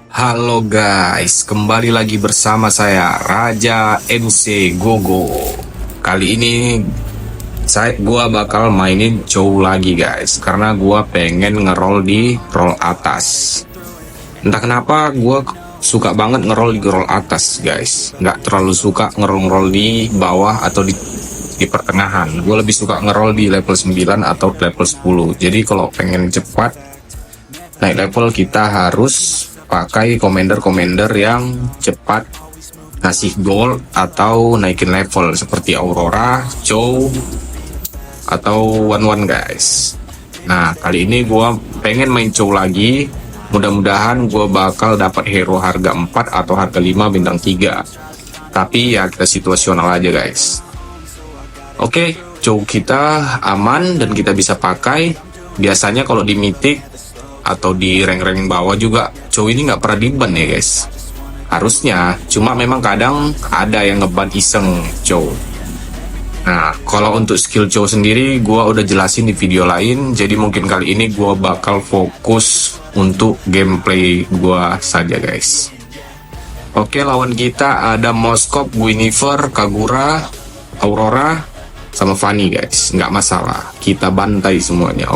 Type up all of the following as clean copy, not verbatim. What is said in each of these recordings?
Halo guys, kembali lagi bersama saya Raja MC Gogo. Kali ini gua bakal mainin Chow lagi guys, karena gua pengen ngeroll di roll atas. Entah kenapa gua suka banget ngeroll di roll atas guys, nggak terlalu suka ngeroll di bawah atau di pertengahan. Gue lebih suka ngeroll di level 9 atau level 10. Jadi kalau pengen cepat naik level, kita harus pakai commander yang cepat ngasih gold atau naikin level seperti Aurora, Chow, atau One guys. Nah, kali ini gua pengen main Chow lagi. Mudah-mudahan gua bakal dapat hero harga 4 atau harga 5 bintang 3. Tapi ya kita situasional aja guys. Oke, Chow kita aman dan kita bisa pakai. Biasanya kalau di mythic atau di rank-rank bawah juga Chow ini nggak pernah diban ya guys, harusnya. Cuma memang kadang ada yang ngeban iseng Chow. Nah, kalau untuk skill Chow sendiri gua udah jelasin di video lain, jadi mungkin kali ini gua bakal fokus untuk gameplay gua saja guys. Oke, lawan kita ada Moskop, Guinevere, Kagura, Aurora, sama Fanny guys. Nggak masalah, kita bantai semuanya.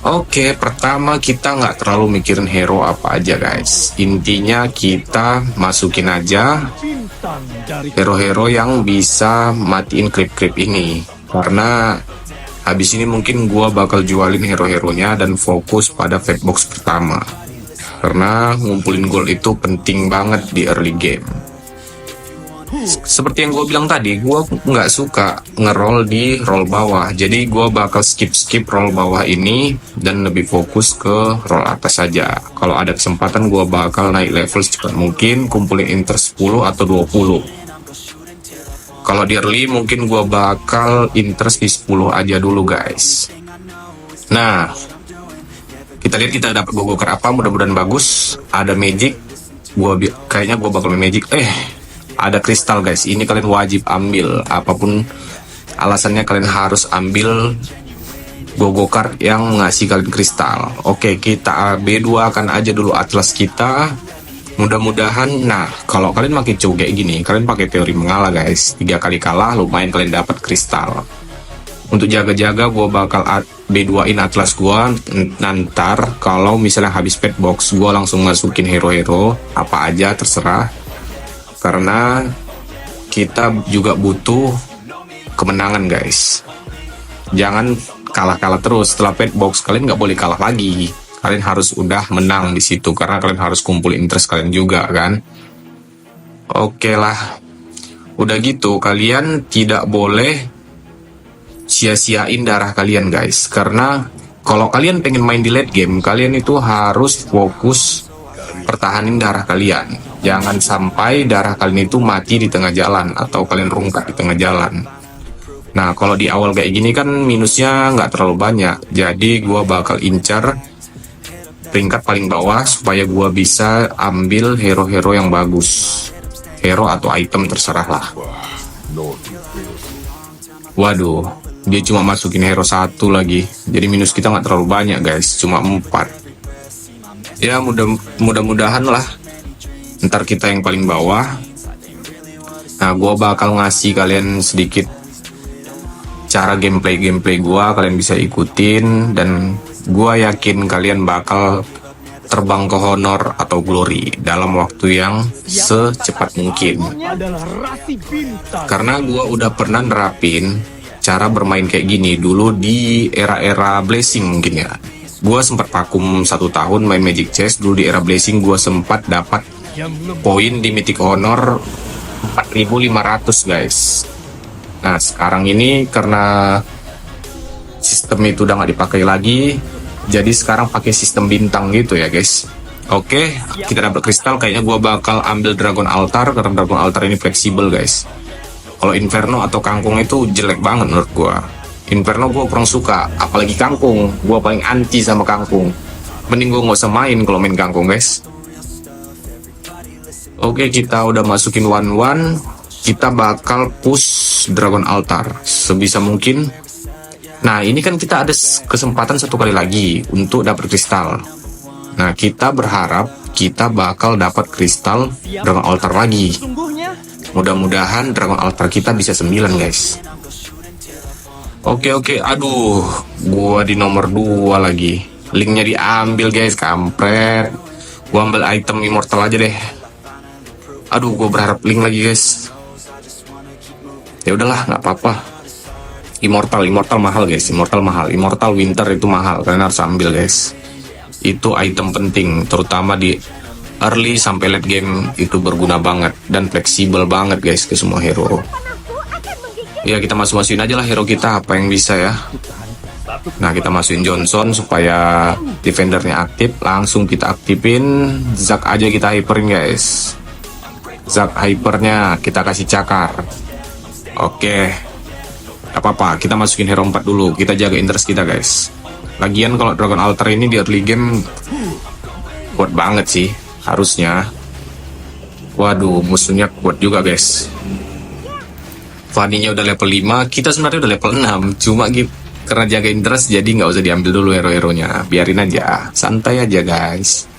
Oke, pertama kita nggak terlalu mikirin hero apa aja guys. Intinya kita masukin aja hero-hero yang bisa matiin creep-creep ini. Karena habis ini mungkin gua bakal jualin hero-heronya dan fokus pada fatbox pertama. Karena ngumpulin gold itu penting banget di early game. Seperti yang gue bilang tadi, gue nggak suka ngeroll di roll bawah, jadi gue bakal skip roll bawah ini dan lebih fokus ke roll atas saja. Kalau ada kesempatan gue bakal naik level secepat mungkin, kumpulin inter 10 atau 20. Kalau di early mungkin gue bakal interest di 10 aja dulu guys. Nah, kita lihat kita dapat gogoker apa. Mudah-mudahan bagus. Ada magic, kayaknya gue bakal main magic. Ada kristal guys, ini kalian wajib ambil. Apapun alasannya kalian harus ambil gogo card yang ngasih kalian kristal. Oke, kita B2 kan aja dulu atlas kita. Mudah-mudahan, nah kalau kalian pakai Chow kayak gini, kalian pakai teori mengalah guys. 3 kali kalah lumayan kalian dapat kristal. Untuk jaga-jaga gue bakal B2in atlas gue. Nanti kalau misalnya habis pet box, gue langsung masukin hero-hero apa aja terserah. Karena kita juga butuh kemenangan guys. Jangan kalah-kalah terus. Setelah pet box kalian nggak boleh kalah lagi. Kalian harus udah menang di situ karena kalian harus kumpul interest kalian juga kan. Oke lah. Udah gitu kalian tidak boleh sia-siain darah kalian guys. Karena kalau kalian pengen main di late game, kalian itu harus fokus pertahanin darah kalian. Jangan sampai darah kalian itu mati di tengah jalan atau kalian rungkat di tengah jalan. Nah, kalau di awal kayak gini kan minusnya nggak terlalu banyak. Jadi gua bakal incar peringkat paling bawah supaya gua bisa ambil hero-hero yang bagus. Hero atau item terserah lah. Waduh, dia cuma masukin hero 1 lagi. Jadi minus kita nggak terlalu banyak guys, cuma 4. Ya mudah-mudahan lah ntar kita yang paling bawah. Nah, gue bakal ngasih kalian sedikit cara gameplay gue, kalian bisa ikutin. Dan gue yakin kalian bakal terbang ke honor atau glory dalam waktu yang secepat mungkin. Karena gue udah pernah nerapin cara bermain kayak gini dulu di era-era blessing mungkin ya. Gue sempat vakum 1 tahun main Magic Chess. Dulu di era blessing gue sempat dapat poin di Mythic Honor 4.500 guys. Nah sekarang ini karena sistem itu udah nggak dipakai lagi, jadi sekarang pakai sistem bintang gitu ya guys. Oke, kita dapat kristal. Kayaknya gue bakal ambil Dragon Altar karena Dragon Altar ini fleksibel guys. Kalau Inferno atau Kangkung itu jelek banget menurut gue. Inferno gue kurang suka, apalagi Kangkung. Gue paling anti sama Kangkung. Mending gue nggak usah main kalau main Kangkung guys. Oke, kita udah masukin 1-1. Kita bakal push Dragon Altar sebisa mungkin. Nah, ini kan kita ada kesempatan 1 kali lagi untuk dapat kristal. Nah, kita berharap kita bakal dapat kristal Dragon Altar lagi. Mudah-mudahan Dragon Altar kita bisa 9 guys. Oke, aduh, gua di nomor 2 lagi. Linknya diambil guys, kampret. Gua ambil item immortal aja deh. Aduh, gua berharap link lagi guys. Ya udahlah, nggak apa-apa. Immortal mahal guys, immortal winter itu mahal, kalian harus ambil guys. Itu item penting, terutama di early sampai late game, itu berguna banget dan fleksibel banget guys ke semua hero. Ya, kita masukin aja lah hero kita apa yang bisa ya. Nah, kita masukin Johnson supaya defendernya aktif. Langsung kita aktifin Zack aja, kita hyperin guys. Zack hypernya kita kasih cakar. Oke, apa-apa, kita masukin hero 4 dulu. Kita jaga interest kita guys. Lagian kalau Dragon Altar ini di early game kuat banget sih harusnya. Waduh, musuhnya kuat juga guys. Fanny-nya udah level 5, kita sebenarnya udah level 6. Cuma karena jaga interest jadi nggak usah diambil dulu hero-heronya. Biarin aja, santai aja guys.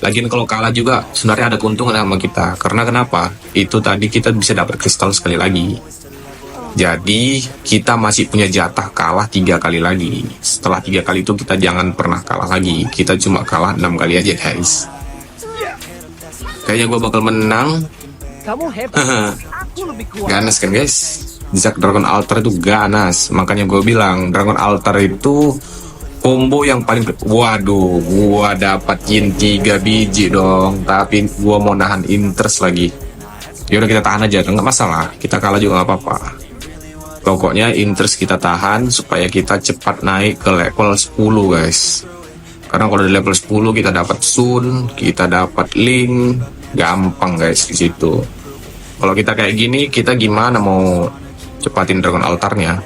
Lagian kalau kalah juga sebenarnya ada keuntungan sama kita. Karena kenapa? Itu tadi kita bisa dapat kristal sekali lagi. Jadi kita masih punya jatah kalah 3 kali lagi. Setelah 3 kali itu kita jangan pernah kalah lagi. Kita cuma kalah 6 kali aja guys. Kayaknya gue bakal menang. Kamu hebat. Aku lebih kuat. Ganas kan guys. Zack Dragon Altar itu ganas. Makanya gue bilang Dragon Altar itu combo yang paling. Waduh, gua dapatin 3 biji dong. Tapi gua mau nahan interest lagi. Ya udah, kita tahan aja, nggak masalah. Kita kalah juga nggak apa-apa. Pokoknya interest kita tahan supaya kita cepat naik ke level 10 guys. Karena kalau di level 10 kita dapat Sun, kita dapat Link, gampang guys di situ. Kalau kita kayak gini, kita gimana mau cepatin Dragon Altarnya?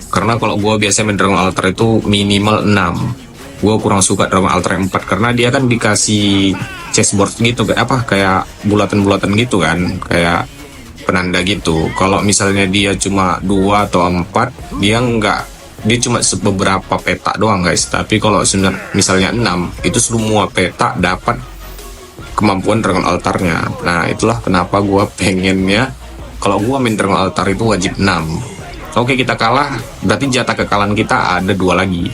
Karena kalau gue biasanya main Dragon Altar itu minimal 6. Gue kurang suka Dragon Altar 4 karena dia kan dikasih chessboard gitu, kayak bulatan-bulatan gitu kan, kayak penanda gitu. Kalau misalnya dia cuma 2 atau 4, dia cuma beberapa peta doang guys. Tapi kalau misalnya 6, itu semua peta dapat kemampuan Dragon Altarnya. Nah, itulah kenapa gue pengennya kalau gue main Dragon Altar itu wajib 6. Oke, kita kalah, berarti jatah kekalahan kita ada 2 lagi.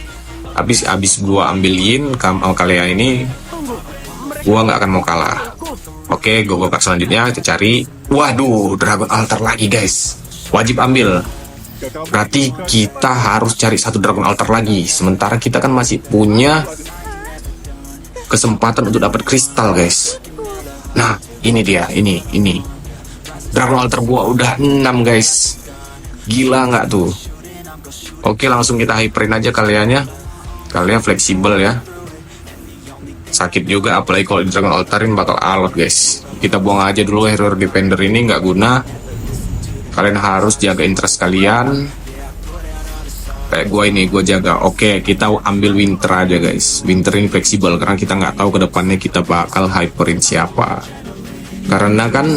Abis gue ambilin kalian ini, gue nggak akan mau kalah. Oke, gue bakal selanjutnya kita cari. Waduh, Dragon Altar lagi guys, wajib ambil. Berarti kita harus cari 1 Dragon Altar lagi. Sementara kita kan masih punya kesempatan untuk dapat kristal guys. Nah, ini dia, ini Dragon Altar gua udah 6 guys. Gila nggak tuh? Oke, langsung kita hyperin aja kaliannya. Kalian fleksibel ya. Sakit juga, apalagi kalau di Dragon Altarin bakal alot guys. Kita buang aja dulu hero defender ini, nggak guna. Kalian harus jaga interest kalian. Kayak gue ini, gue jaga. Oke, kita ambil winter aja guys. Winter ini fleksibel karena kita nggak tahu kedepannya kita bakal hyperin siapa. Karena kan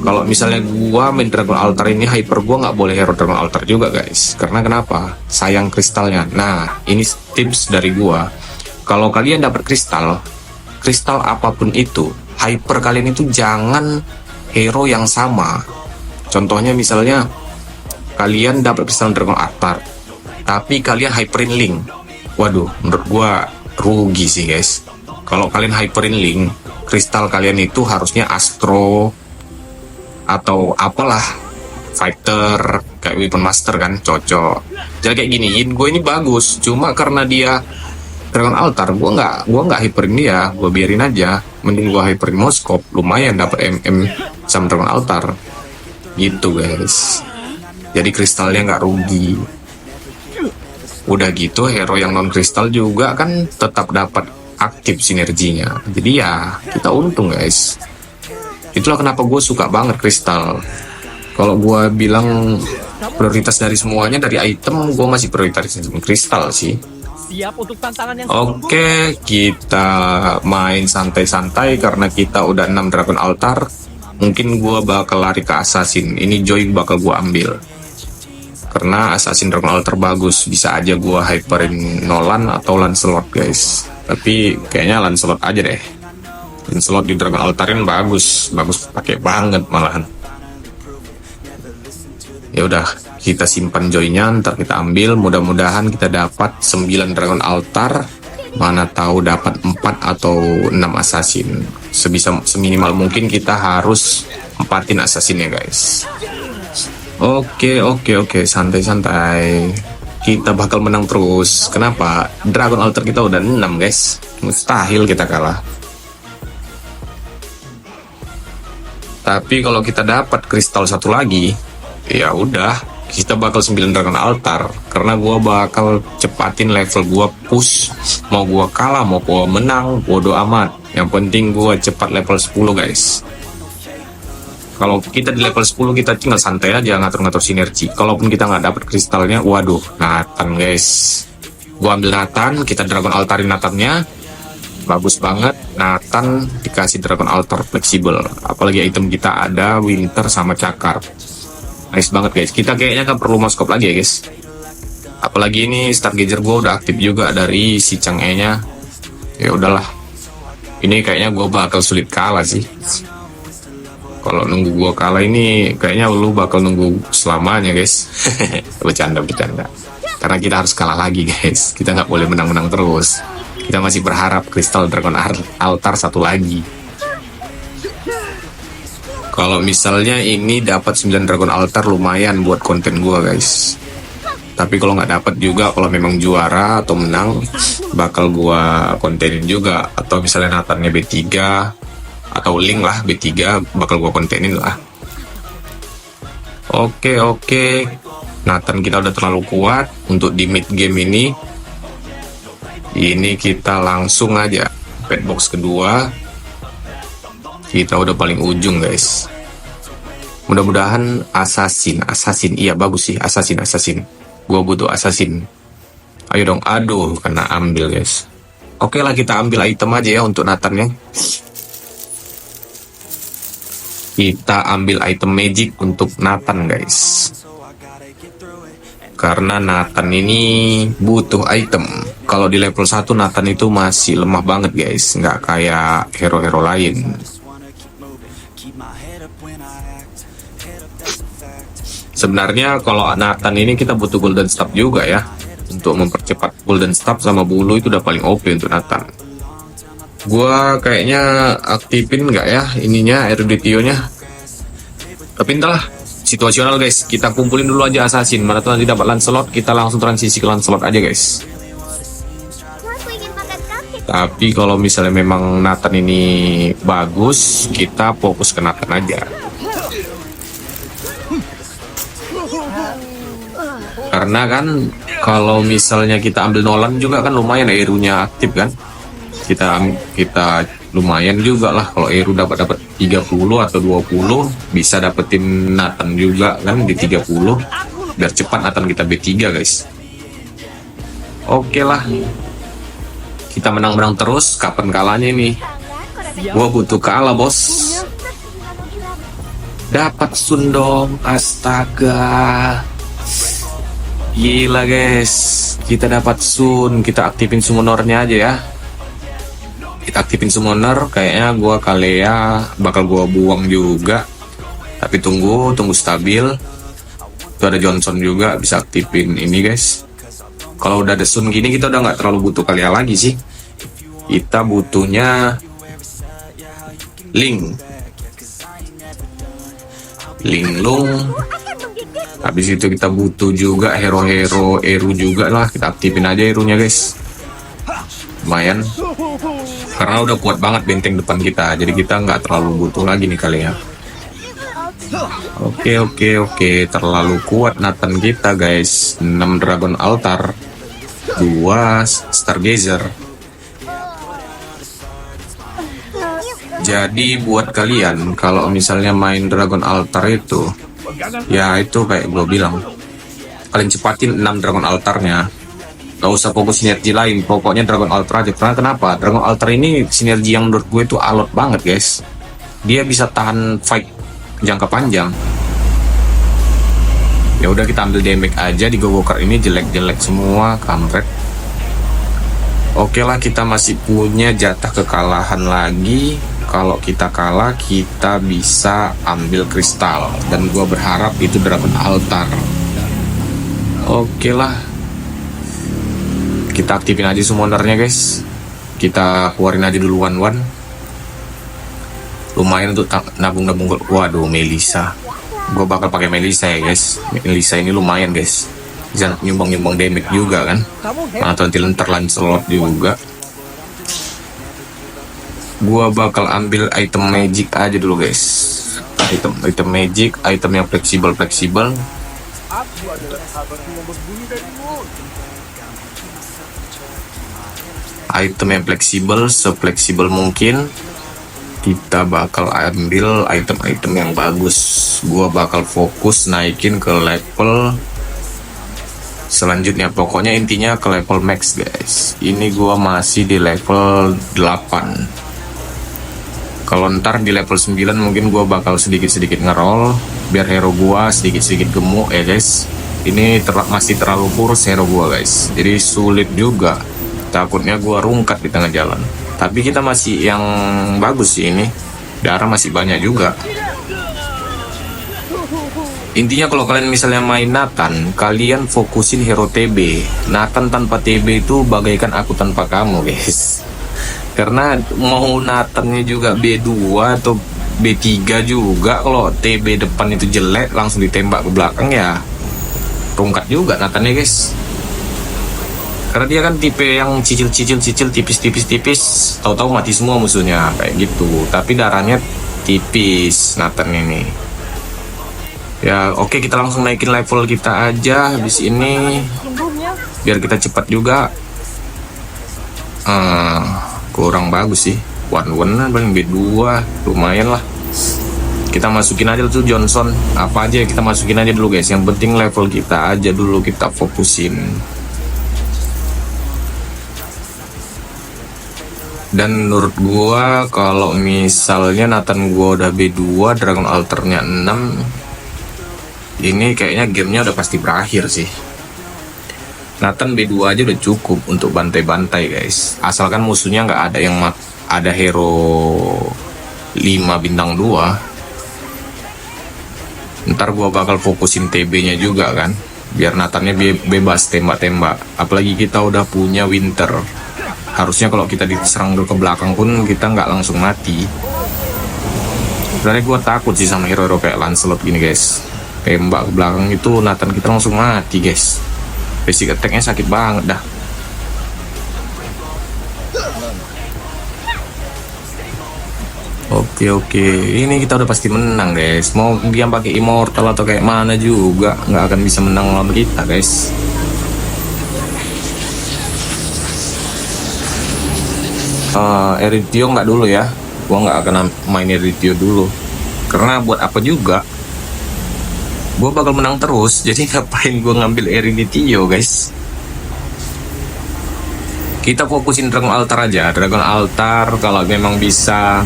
kalau misalnya gua main Dragon Altar ini, hyper gua nggak boleh hero Dragon Altar juga guys. Karena kenapa? Sayang kristalnya. Nah, ini tips dari gua. Kalau kalian dapat kristal apapun itu, hyper kalian itu jangan hero yang sama. Contohnya misalnya kalian dapat kristal Dragon Altar, tapi kalian hyperin Link. Waduh, menurut gua rugi sih guys. Kalau kalian hyperin Link, kristal kalian itu harusnya Astro atau apalah, fighter kayak weapon master kan cocok. Jadi kayak gini, Yin gue ini bagus, cuma karena dia Dragon Altar, gue nggak hyperin dia, gue biarin aja. Mending gue hyperin Moskop, lumayan dapat MM sama Dragon Altar gitu guys. Jadi kristalnya nggak rugi. Udah gitu hero yang non kristal juga kan tetap dapat aktif sinerginya. Jadi ya kita untung guys. Itulah kenapa gue suka banget kristal. Kalau gue bilang prioritas dari semuanya, dari item, gue masih prioritas kristal sih. Siap untuk tantangan yang Oke, kita main santai-santai karena kita udah 6 Dragon Altar. Mungkin gue bakal lari ke Assassin. Ini Joy bakal gue ambil karena Assassin Dragon Altar bagus. Bisa aja gue hyperin Nolan atau Lancelot guys. Tapi kayaknya Lancelot aja deh. Lancelot di Dragon Altarin bagus pakai banget malahan. Ya udah, kita simpan joynya, ntar kita ambil. Mudah-mudahan kita dapat 9 Dragon Altar. Mana tahu dapat 4 atau 6 assassin. Seminimal mungkin kita harus 4-in assassin ya guys. Oke, santai-santai. Kita bakal menang terus. Kenapa? Dragon Altar kita udah 6 guys. Mustahil kita kalah. Tapi kalau kita dapat kristal satu lagi, ya udah, kita bakal 9 Dragon Altar. Karena gua bakal cepatin level gua push. Mau gua kalah, mau gua menang, bodo amat. Yang penting gua cepat level 10 guys. Kalau kita di level 10, kita tinggal santai aja ngatur-ngatur sinergi. Kalaupun kita nggak dapet kristalnya, waduh, Nathan guys. Gua ambil Nathan, kita Dragon Altarin Nathannya. Bagus banget, Nathan dikasih Dragon Altar fleksibel. Apalagi item kita ada Winter sama Cakar. Nice banget guys. Kita kayaknya nggak perlu moskop lagi ya guys. Apalagi ini Stargazer gue udah aktif juga dari si Chang'e nya. Ya udahlah. Ini kayaknya gue bakal sulit kalah sih. Kalau nunggu gue kalah ini kayaknya lu bakal nunggu selamanya guys. Bercanda. Karena kita harus kalah lagi guys. Kita nggak boleh menang-menang terus. Kita masih berharap kristal Dragon Altar satu lagi. Kalau misalnya ini dapat 9 Dragon Altar lumayan buat konten gua guys. Tapi kalau nggak dapat juga, kalau memang juara atau menang, bakal gua kontenin juga. Atau misalnya Nathannya B3 atau Link lah B3, bakal gua kontenin lah. Oke. Nathan kita udah terlalu kuat untuk di mid game ini. Ini kita langsung aja pet box kedua. Kita udah paling ujung guys. Mudah-mudahan assassin. Iya bagus sih, assassin. Gua butuh assassin. Ayo dong, aduh kena ambil guys. Oke lah, kita ambil item aja ya untuk Nathan ya. Kita ambil item magic untuk Nathan guys. Karena Nathan ini butuh item. Kalau di level 1 Nathan itu masih lemah banget guys, nggak kayak hero-hero lain. Sebenarnya kalau Nathan ini kita butuh golden staff juga ya. Untuk mempercepat golden staff sama bulu itu udah paling OP untuk Nathan. Gua kayaknya aktifin nggak ya ininya, eruditio-nya. Tapi entahlah, situasional guys. Kita kumpulin dulu aja assassin. Mana tuh nanti dapat Lancelot, kita langsung transisi ke Lancelot aja guys. Tapi kalau misalnya memang Nathan ini bagus, kita fokus ke Nathan aja. Karena kan kalau misalnya kita ambil Nolan juga kan lumayan Eru-nya aktif kan. Kita lumayan juga lah kalau Eru dapat 30 atau 20, bisa dapetin Nathan juga kan di 30. Biar cepat Nathan kita B3 guys. Oke lah. Kita menang-menang terus, kapan kalahnya nih? Gua butuh kalah bos. Dapat Sun dong, astaga. Gila guys, kita dapat Sun. Kita aktifin summonernya aja ya. Kita aktifin summoner, kayaknya gua Kalea bakal gua buang juga. Tapi tunggu stabil. Itu ada Johnson juga, bisa aktifin ini guys. Kalau udah ada Sun gini, kita udah nggak terlalu butuh Kalea lagi sih. Kita butuhnya Linglung. Habis itu kita butuh juga hero-hero Eru juga lah. Kita aktifin aja Erunya guys. Lumayan. Karena udah kuat banget benteng depan kita. Jadi kita nggak terlalu butuh lagi nih kali ya. Oke. Terlalu kuat Nathan kita guys. 6 Dragon Altar, 2 Stargazer. Jadi buat kalian kalau misalnya main Dragon Altar itu, ya itu kayak gue bilang, kalian cepatin 6 Dragon Altarnya. Gak usah fokus sinergi lain, pokoknya Dragon Altar aja. Karena kenapa? Dragon Altar ini sinergi yang menurut gue itu alot banget guys. Dia bisa tahan fight jangka panjang. Ya udah, kita ambil damage aja di Gogokar ini. Jelek-jelek semua, kampret. Oke lah, kita masih punya jatah kekalahan lagi. Kalau kita kalah, kita bisa ambil kristal. Dan gua berharap itu Dragon Altar. Oke lah, kita aktifin aja summonernya guys. Kita keluarin aja dulu one. Lumayan untuk nabung-nabung. Waduh, Melissa. Gua bakal pakai Melissa ya guys. Melissa ini lumayan guys. Bisa nyumbang damage juga kan. Atau nanti lentar Lancelot juga. Gua bakal ambil item magic aja dulu guys. Item magic, item yang fleksibel. Aku adalah sahabat yang berbunyi darimu. Item yang fleksibel, sefleksibel mungkin. Kita bakal ambil item-item yang bagus. Gua bakal fokus naikin ke level selanjutnya. Pokoknya intinya ke level max guys. Ini gua masih di level 8. Kalau ntar di level 9 mungkin gua bakal sedikit-sedikit ngeroll biar hero gua sedikit-sedikit gemuk ya guys. Ini masih terlalu kurus hero gua guys. Jadi sulit juga. Takutnya gua rungkat di tengah jalan. Tapi kita masih yang bagus sih ini. Darah masih banyak juga. Intinya kalau kalian misalnya main Nathan, kalian fokusin hero TB. Nathan tanpa TB itu bagaikan aku tanpa kamu guys. Karena mau Nathannya juga B2 atau B3 juga, kalau TB depan itu jelek langsung ditembak ke belakang ya rungkat juga Nathannya guys. Karena dia kan tipe yang cicil tipis, tahu-tahu mati semua musuhnya kayak gitu. Tapi darahnya tipis Nathan ini. Ya oke, kita langsung naikin level kita aja habis ini biar kita cepat juga. Kurang bagus sih. One paling B2 lumayan lah. Kita masukin aja tuh Johnson. Apa aja kita masukin aja dulu guys. Yang penting level kita aja dulu kita fokusin. Dan menurut gua kalau misalnya Nathan gua udah B2, Dragon Altarnya 6, ini kayaknya gamenya udah pasti berakhir sih. Nathan B2 aja udah cukup untuk bantai-bantai guys. Asalkan musuhnya nggak ada yang ada hero 5 bintang 2. Ntar gua bakal fokusin TB nya juga kan, biar Nathannya bebas tembak-tembak. Apalagi kita udah punya Winter. Harusnya kalau kita diserang ke belakang pun kita nggak langsung mati. Sebenarnya gua takut sih sama hero-hero kayak Lancelot gini guys. Tembak ke belakang itu Nathan kita langsung mati guys. Basic attack-nya sakit banget dah. Oke, ini kita udah pasti menang guys. Mau dia pakai immortal atau kayak mana juga nggak akan bisa menang lawan kita guys. Eritio nggak dulu ya. Gua nggak akan main Eritio dulu. Karena buat apa juga? Gue bakal menang terus, jadi ngapain gue ngambil Eritio guys. Kita fokusin Dragon Altar aja. Dragon Altar kalau memang bisa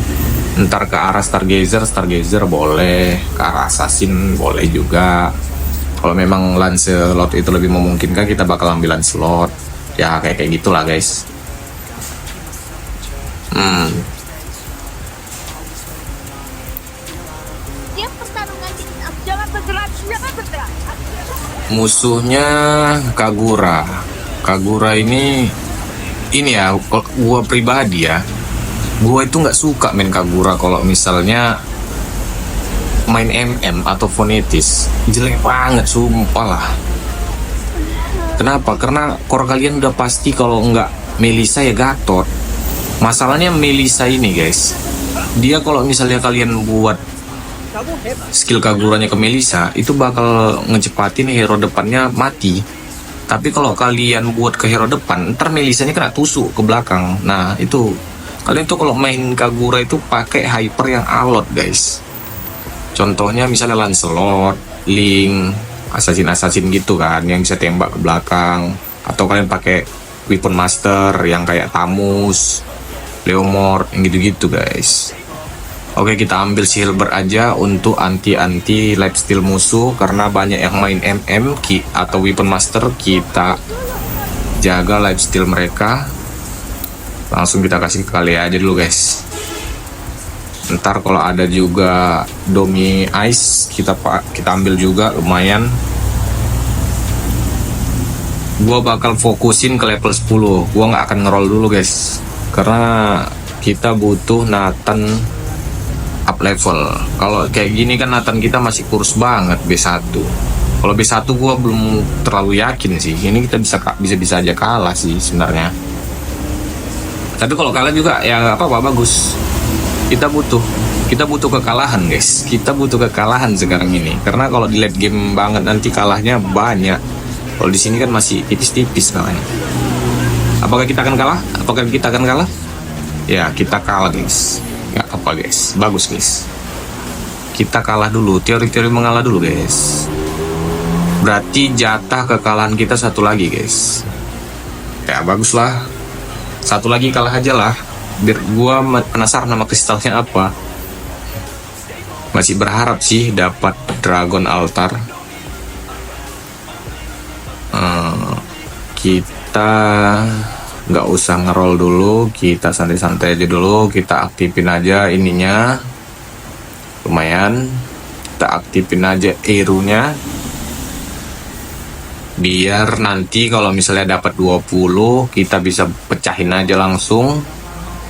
ntar ke arah Stargazer boleh, ke arah Assassin boleh juga. Kalau memang Lancelot itu lebih memungkinkan, kita bakal ambil Lancelot. Ya kayak gitulah guys. Musuhnya Kagura ini ya, gua pribadi ya, gua itu nggak suka main Kagura. Kalau misalnya main MM atau fonetis jelek banget sumpah lah. Kenapa? Karena core kalian udah pasti kalau nggak Melissa ya Gatot. Masalahnya Melissa ini guys, dia kalau misalnya kalian buat skill Kaguranya ke Melissa itu bakal ngecepatin hero depannya mati. Tapi kalau kalian buat ke hero depan, ntar Melissanya kena tusuk ke belakang. Nah itu kalian tuh kalau main Kagura itu pakai hyper yang alot guys. Contohnya misalnya Lancelot, Link, assassin gitu kan, yang bisa tembak ke belakang. Atau kalian pakai Weapon Master yang kayak Tamus, Leomord, yang gitu-gitu guys. Oke, kita ambil silver aja untuk anti lifesteal musuh, karena banyak yang main MM atau Weapon Master. Kita jaga lifesteal mereka. Langsung kita kasih ke kali aja dulu guys. Ntar kalau ada juga Domi Ice kita ambil juga, lumayan. Gua bakal fokusin ke level 10. Gua nggak akan ngeroll dulu guys, karena kita butuh Nathan up level. Kalau kayak gini kan Nathan kita masih kurus banget B1. Kalau B1 gua belum terlalu yakin sih. Ini kita bisa aja kalah sih sebenarnya. Tapi kalau kalah juga ya nggak apa-apa, bagus. Kita butuh kekalahan guys. Kita butuh kekalahan sekarang ini. Karena kalau di late game banget nanti kalahnya banyak. Kalau di sini kan masih tipis-tipis kalahnya. Apakah kita akan kalah? Ya, kita kalah guys. Nggak apa guys. Bagus guys. Kita kalah dulu. Teori-teori mengalah dulu guys. Berarti jatah kekalahan kita satu lagi guys. Ya bagus lah. Satu lagi kalah aja lah. Biar gua penasaran nama kristalnya apa. Masih berharap sih dapat Dragon Altar. Kita nggak usah ngerol dulu, kita santai-santai aja dulu, kita aktifin aja ininya. Lumayan, kita aktifin aja Erunya. Biar nanti kalau misalnya dapat 20, kita bisa pecahin aja langsung.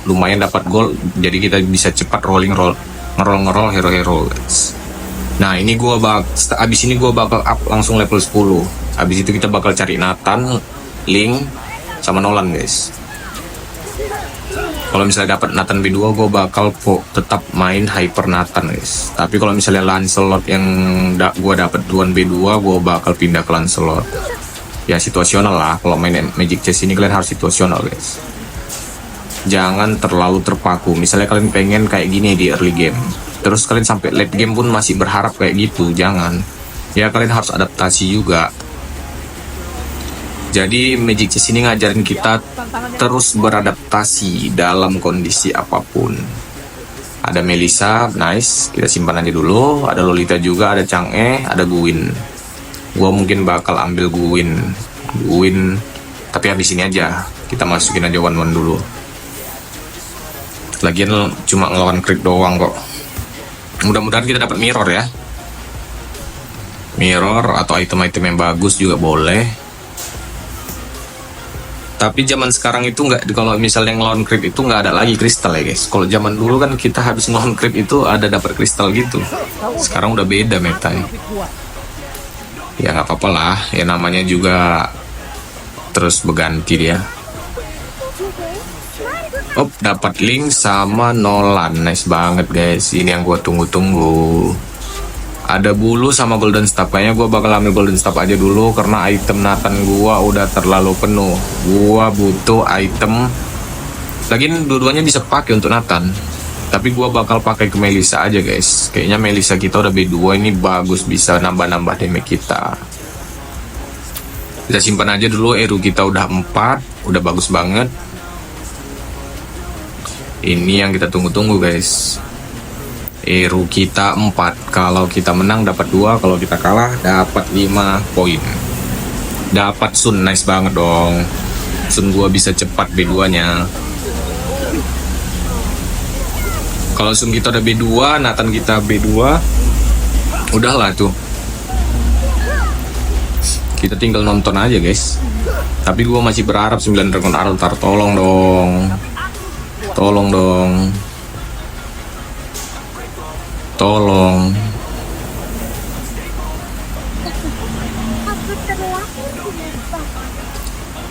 Lumayan dapat gol, jadi kita bisa cepat ngerol hero-hero guys. Nah ini abis ini gua bakal up langsung level 10. Abis itu kita bakal cari Nathan, Link, sama Nolan guys. Kalau misalnya dapat Nathan B2, gue bakal tetap main Hyper Nathan guys. Tapi kalau misalnya Lancelot yang gue dapat Duan B2, gue bakal pindah ke Lancelot. Ya situasional lah. Kalau main Magic Chess ini kalian harus situasional guys. Jangan terlalu terpaku. Misalnya kalian pengen kayak gini di early game, terus kalian sampai late game pun masih berharap kayak gitu, jangan. Ya kalian harus adaptasi juga. Jadi Magic Chess ini ngajarin kita terus beradaptasi dalam kondisi apapun. Ada Melissa, nice, kita simpan aja dulu. Ada Lolita juga, ada Chang'e, ada Guin. Gua mungkin bakal ambil Guin, tapi habis ini aja. Kita masukin aja one dulu. Lagian cuma ngelawan crit doang kok. Mudah-mudahan kita dapat mirror ya. Mirror atau item-item yang bagus juga boleh. Tapi zaman sekarang itu nggak, kalau misalnya ngelawan creep itu nggak ada lagi kristal ya guys. Kalau zaman dulu kan kita habis ngelawan creep itu ada dapat kristal gitu. Sekarang udah beda metanya. Ya nggak apa-apa lah. Ya namanya juga terus berganti dia. Dapat Link sama Nolan, nice banget guys. Ini yang gue tunggu-tunggu. Ada bulu sama golden staff. Kayaknya gue bakal ambil golden staff aja dulu karena item Nathan gue udah terlalu penuh. Gue butuh item. Lagian dua-duanya bisa pakai untuk Nathan. Tapi gue bakal pakai ke Melissa aja guys. Kayaknya Melissa kita udah B2 ini bagus, bisa nambah-nambah damage kita. Kita simpan aja dulu. Eru kita udah 4, udah bagus banget. Ini yang kita tunggu-tunggu guys. Eru kita 4. Kalau kita menang dapat 2, kalau kita kalah dapat 5 poin. Dapat Sun, nice banget dong. Sun gua bisa cepat B2 nya. Kalau Sun kita udah B2, Nathan kita B2, udahlah tuh. Kita tinggal nonton aja guys. Tapi gua masih berharap 9 Dragon Altar. Tolong dong.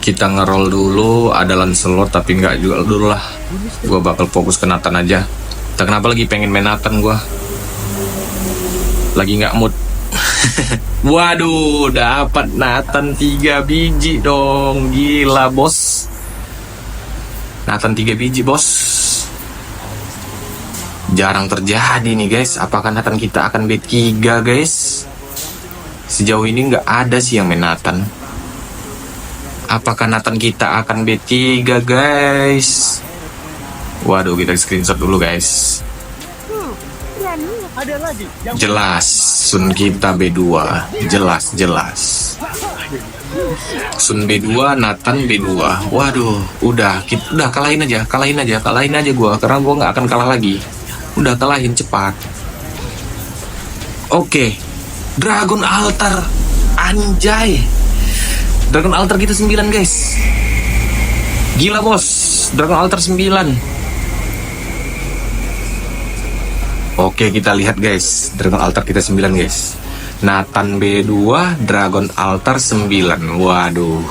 Kita ngeroll dulu, ada Lancelot tapi nggak juga dulu lah. Gua bakal fokus ke Nathan aja. Tak kenapa lagi pengen main Nathan gua. Lagi nggak mood. Waduh, dapat Nathan 3 biji dong. Gila, bos. Nathan 3 biji, bos. Jarang terjadi nih, guys. Apakah Nathan kita akan B3, guys? Sejauh ini nggak ada sih yang main Nathan. Apakah Nathan kita akan B3, guys? Waduh, kita screenshot dulu, guys. Ada lagi yang Jelas Sun kita B2. Jelas. Sun B2, Nathan B2. Waduh, udah kalahin aja gua, karena gua nggak akan kalah lagi. Udah kalahin cepat. Oke. Dragon Altar. Anjay. Dragon Altar kita 9, guys. Gila, bos. Dragon Altar 9. Oke, kita lihat, guys. Dragon Altar kita 9, guys. Nathan B2, Dragon Altar 9. Waduh.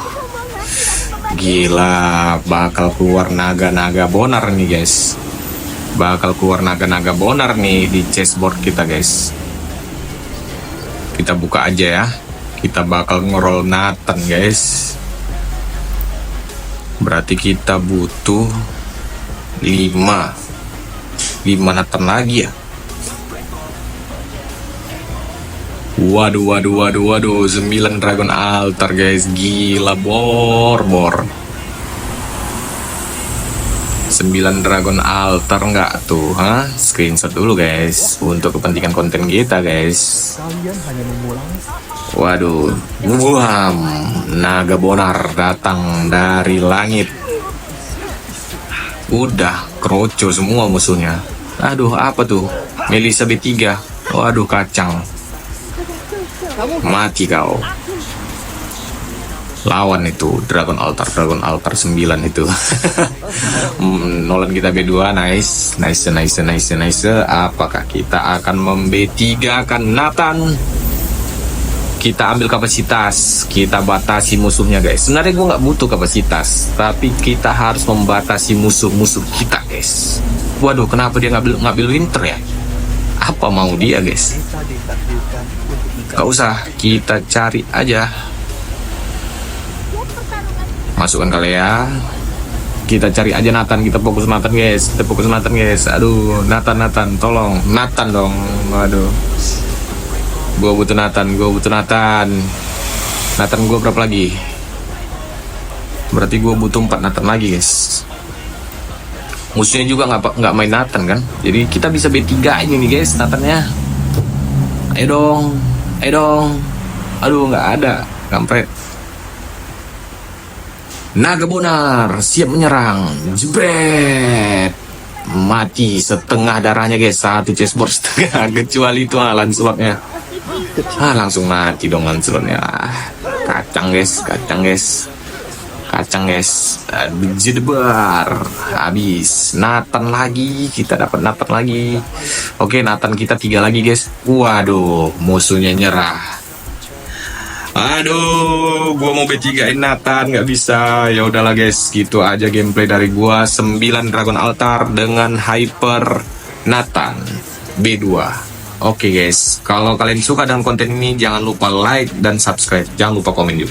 Gila, bakal keluar naga-naga bonar nih, guys. Bakal keluar naga-naga bonar nih di chessboard kita, guys. Kita buka aja ya. Kita bakal ngerol Nathan, guys. Berarti kita butuh 5 Nathan lagi ya. Waduh, 9 Dragon Altar, guys. Gila, bor. 9 Dragon Altar nggak tuh, Screenshot dulu, guys, untuk kepentingan konten kita, guys. Kalian hanya mengulang. Waduh, naga bonar datang dari langit. Udah kroco semua musuhnya. Aduh, apa tuh? Melissa B3. Waduh, kacang. Mati kau. Lawan itu Dragon Altar 9 itu. Nolan kita B2. Nice. Apakah kita akan B3 akan Nathan? Kita ambil kapasitas, kita batasi musuhnya, guys. Sebenarnya gue nggak butuh kapasitas, tapi kita harus membatasi musuh-musuh kita, guys. Waduh, kenapa dia ngambil Winter ya? Apa mau dia, guys? Gak usah, kita cari aja. Masukkan kali ya. Kita cari aja Nathan, kita fokus Nathan, guys. Aduh, Nathan, tolong. Nathan dong. Waduh. Gue butuh Nathan. Nathan gue berapa lagi? Berarti gue butuh 4 Nathan lagi, guys. Musuhnya juga nggak main Nathan kan? Jadi kita bisa B3 ini nih, guys, Nathannya. Ayo dong. Aduh, nggak ada. Kampret. Naga bonar siap menyerang. Jebret. Mati setengah darahnya, guys. 1 chessboard setengah. Kecuali itu Lancelotnya. Langsung mati dong Lancelotnya. Kacang guys. Jedebar. Habis. Nathan lagi. Kita dapat Nathan lagi. Oke, Nathan kita 3 lagi, guys. Waduh, musuhnya nyerah. Aduh, gua mau B3-in Nathan, nggak bisa. Ya udahlah, guys, gitu aja gameplay dari gua. 9 Dragon Altar dengan Hyper Nathan B2. Oke, guys, kalau kalian suka dengan konten ini, jangan lupa like dan subscribe. Jangan lupa komen juga.